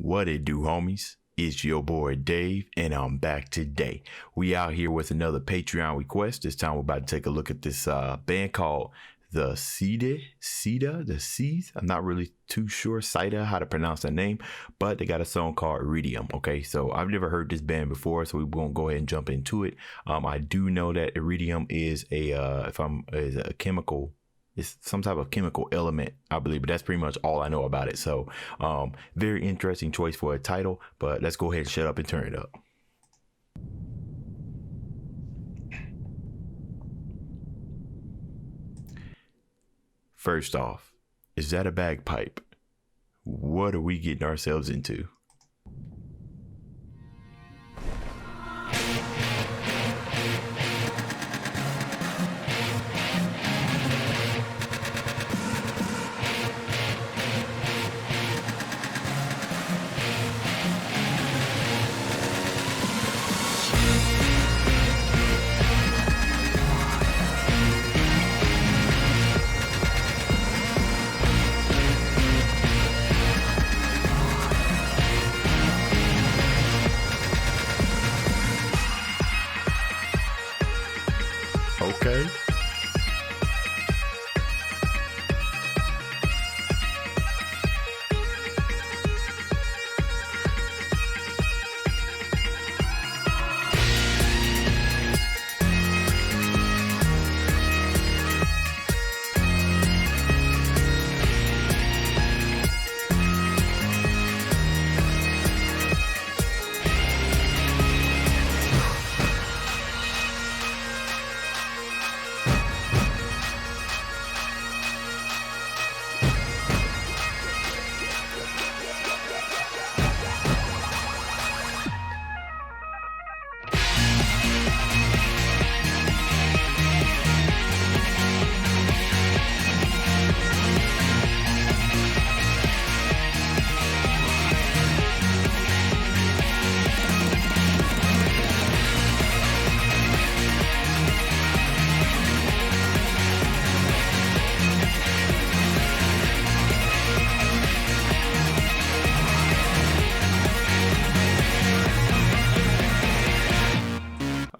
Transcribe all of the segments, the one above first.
What it do, homies? It's your boy Dave, and I'm back today. We out here with another Patreon request. This time we're about to take a look at this band called the SIDH. I'm not really too sure how to pronounce that name, but they got a song called Iridium. Okay, so I've never heard this band before, so we won't go ahead and jump into it. I do know that Iridium is a chemical. It's some type of chemical element, I believe, but that's pretty much all I know about it. So very interesting choice for a title, but let's go ahead and shut up and turn it up. First off, is that a bagpipe? What are we getting ourselves into? Okay.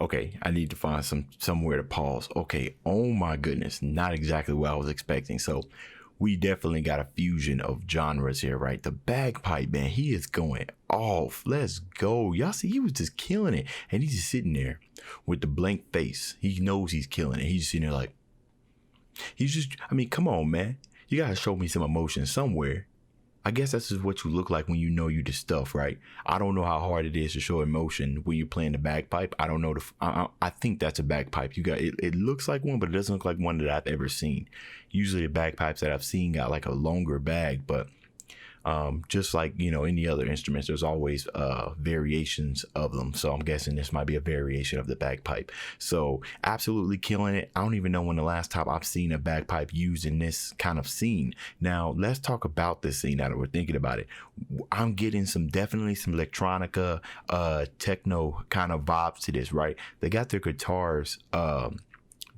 Okay, I need to find somewhere to pause. Okay, oh my goodness, not exactly what I was expecting. So we definitely got a fusion of genres here, right? The bagpipe, man, he is going off. Let's go. Y'all see, he was just killing it. And he's just sitting there with the blank face. He knows he's killing it. He's just sitting there like, come on, man. You got to show me some emotion somewhere. I guess that's just what you look like when you know you the stuff, right? I don't know how hard it is to show emotion when you're playing the bagpipe. I don't know. I think that's a bagpipe. You got it. It looks like one, but it doesn't look like one that I've ever seen. Usually the bagpipes that I've seen got like a longer bag, but just like, any other instruments, there's always variations of them. So I'm guessing this might be a variation of the bagpipe. So absolutely killing it. I don't even know when the last time I've seen a bagpipe used in this kind of scene. Now let's talk about this scene now that we're thinking about it. I'm getting definitely some electronica, techno kind of vibes to this, right? They got their guitars,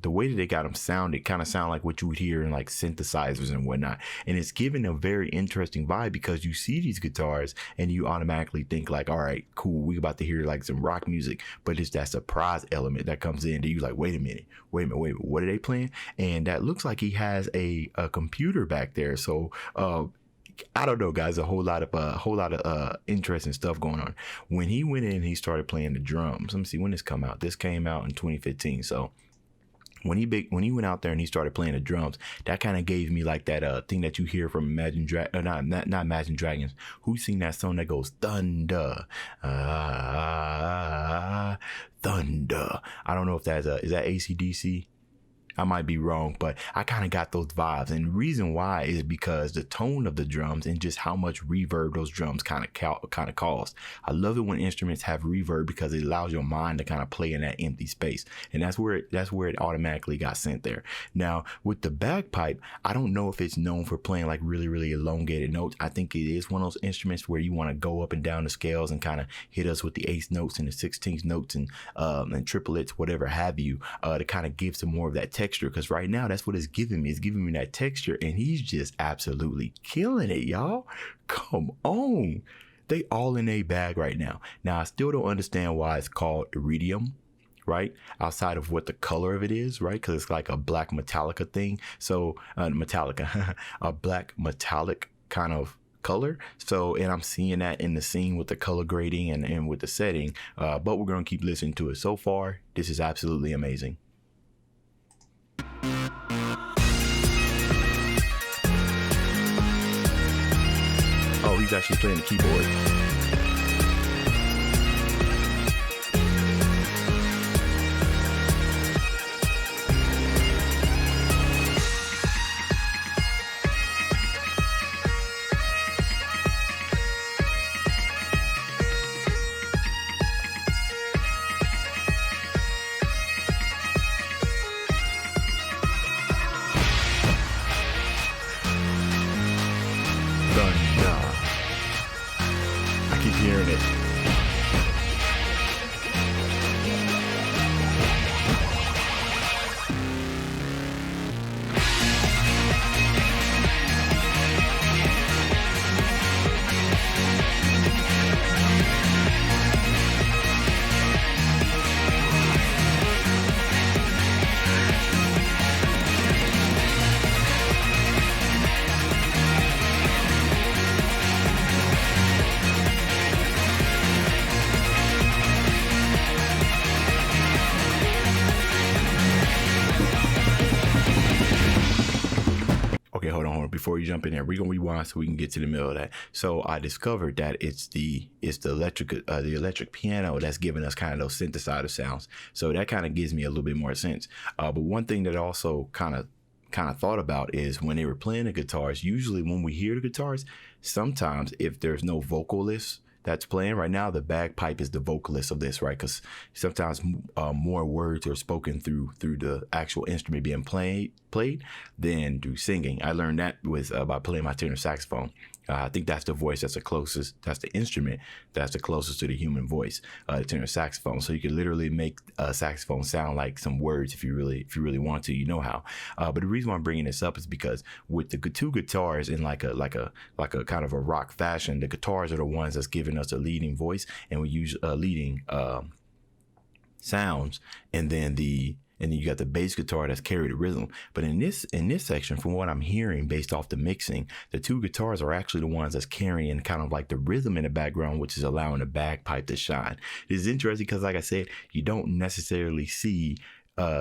the way that they got them sounded kind of sound like what you would hear in like synthesizers and whatnot. And it's giving a very interesting vibe because you see these guitars and you automatically think like, all right, cool, we about to hear like some rock music, but it's that surprise element that comes in. You like, wait a minute, what are they playing? And that looks like he has a computer back there. So, I don't know, guys. A whole lot of interesting stuff going on. When he went in, he started playing the drums. Let me see when this come out. This came out in 2015. So when he went out there and he started playing the drums, that kind of gave me like that thing that you hear from not Imagine Dragons. Who's sing that song that goes thunder, thunder? I don't know if is that AC/DC. I might be wrong, but I kind of got those vibes. And the reason why is because the tone of the drums and just how much reverb those drums kind of cause. I love it when instruments have reverb because it allows your mind to kind of play in that empty space. And that's where it automatically got sent there. Now, with the bagpipe, I don't know if it's known for playing like really, really elongated notes. I think it is one of those instruments where you want to go up and down the scales and kind of hit us with the eighth notes and the 16th notes and triplets, whatever have you, to kind of give some more of that texture. Because right now, that's what it's giving me. It's giving me that texture, and he's just absolutely killing it, y'all. Come on. they all in a bag right now. Now, I still don't understand why it's called Iridium, right? Outside of what the color of it is, right? Because it's like a black Metallica thing. So Metallica, a black metallic kind of color. So, and I'm seeing that in the scene with the color grading and with the setting. But we're going to keep listening to it. So far, this is absolutely amazing. Oh, he's actually playing the keyboard. Hearing it. Before you jump in there, we're gonna rewind so we can get to the middle of that. So I discovered that it's the electric piano that's giving us kind of those synthesizer sounds. So that kind of gives me a little bit more sense. But one thing that I also kind of thought about is when they were playing the guitars, usually when we hear the guitars, sometimes if there's no vocalist that's playing right now, the bagpipe is the vocalist of this, right? Because sometimes more words are spoken through the actual instrument being played than through singing. I learned that by playing my tenor saxophone. I think that's the voice that's the instrument that's the closest to the human voice, the tenor saxophone. So you can literally make a saxophone sound like some words if you really want to, you know how. But the reason why I'm bringing this up is because with the two guitars in like a kind of a rock fashion, the guitars are the ones that's giving us a leading voice, and we use leading sounds, and then you got the bass guitar that's carried the rhythm. But in this section, from what I'm hearing based off the mixing, the two guitars are actually the ones that's carrying kind of like the rhythm in the background, which is allowing the bagpipe to shine. It is interesting because, like I said, you don't necessarily see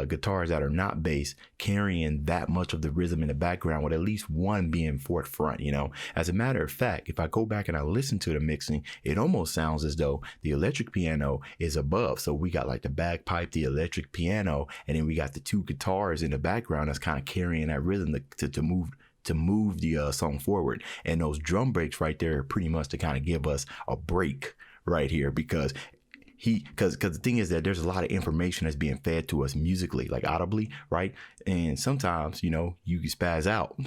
guitars that are not bass carrying that much of the rhythm in the background, with at least one being forefront, you know. As a matter of fact, if I go back and I listen to the mixing, it almost sounds as though the electric piano is above. So we got like the bagpipe, the electric piano, and then we got the two guitars in the background that's kind of carrying that rhythm to move the song forward. And those drum breaks right there are pretty much to kind of give us a break right here, because the thing is that there's a lot of information that's being fed to us musically, like audibly, right? And sometimes, you know, you can spaz out.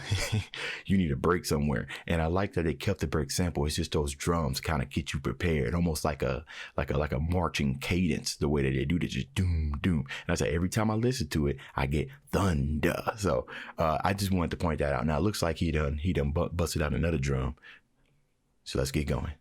You need a break somewhere. And I like that they kept the break simple. It's just those drums kind of get you prepared, almost like a marching cadence, the way that they do this, just doom, doom. And I say every time I listen to it, I get thunder. So I just wanted to point that out. Now it looks like he done busted out another drum. So let's get going.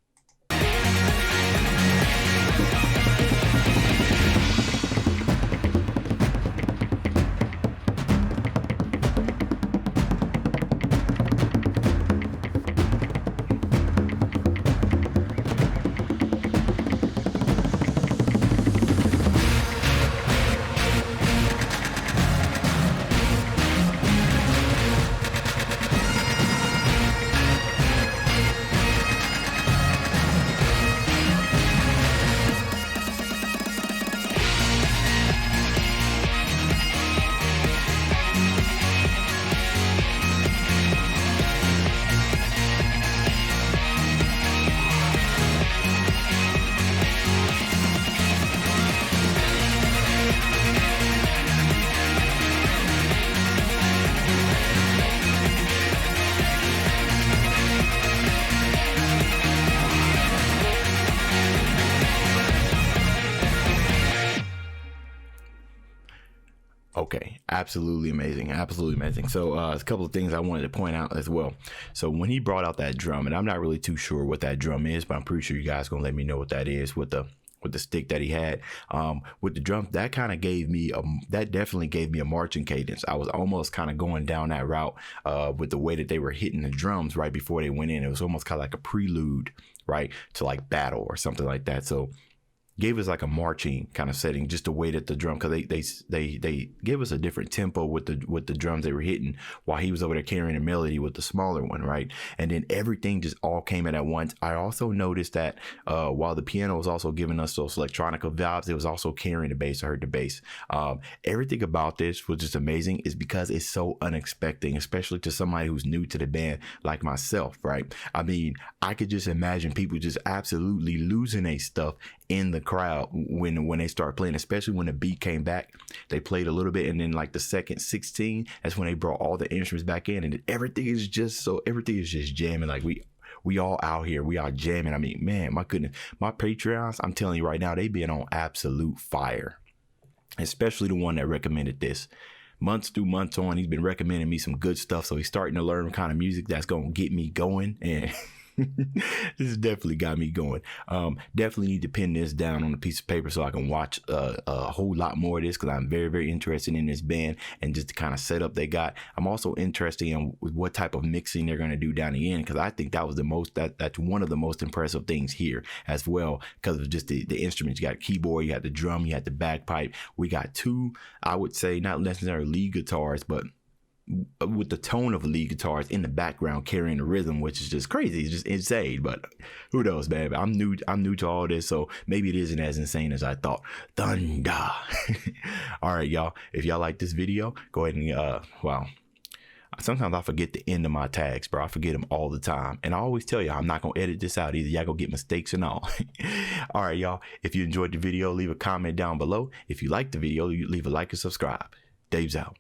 Okay, absolutely amazing, absolutely amazing. So a couple of things I wanted to point out as well. So when he brought out that drum, and I'm not really too sure what that drum is, but I'm pretty sure you guys gonna let me know what that is with the stick that he had. With the drum, that kind of gave me that definitely gave me a marching cadence. I was almost kind of going down that route with the way that they were hitting the drums right before they went in. It was almost kind of like a prelude, right, to like battle or something like that. So gave us like a marching kind of setting, just the way that the drum, because they gave us a different tempo with the drums they were hitting while he was over there carrying a melody with the smaller one, right? And then everything just all came in at once. I also noticed that while the piano was also giving us those electronica vibes, it was also carrying the bass. I heard the bass. Everything about this was just amazing, is because it's so unexpected, especially to somebody who's new to the band like myself, right? I mean, I could just imagine people just absolutely losing their stuff in the crowd when they start playing, especially when the beat came back. They played a little bit, and then like the second 16, that's when they brought all the instruments back in, and everything is just jamming. Like we all out here, we are jamming. I mean, man, my goodness, my Patreons, I'm telling you right now, they been on absolute fire, especially the one that recommended this. Months through months on, he's been recommending me some good stuff, so he's starting to learn kind of music that's gonna get me going, and this has definitely got me going. Definitely need to pin this down on a piece of paper so I can watch a whole lot more of this, because I'm very, very interested in this band and just the kind of setup they got. I'm also interested in what type of mixing they're going to do down the end, because I think that was that's one of the most impressive things here as well, because of just the instruments. You got a keyboard, you got the drum, you got the bagpipe. We got two, I would say, not necessarily lead guitars, but with the tone of lead guitars in the background carrying the rhythm, which is just crazy. It's just insane. But who knows, man? I'm new to all this, so maybe it isn't as insane as I thought. Thunder. All right, y'all. If y'all like this video, go ahead and sometimes I forget the end of my tags, bro. I forget them all the time. And I always tell you, I'm not going to edit this out either. Y'all gonna get mistakes and all. All right, y'all. If you enjoyed the video, leave a comment down below. If you liked the video, you leave a like and subscribe. Dave's out.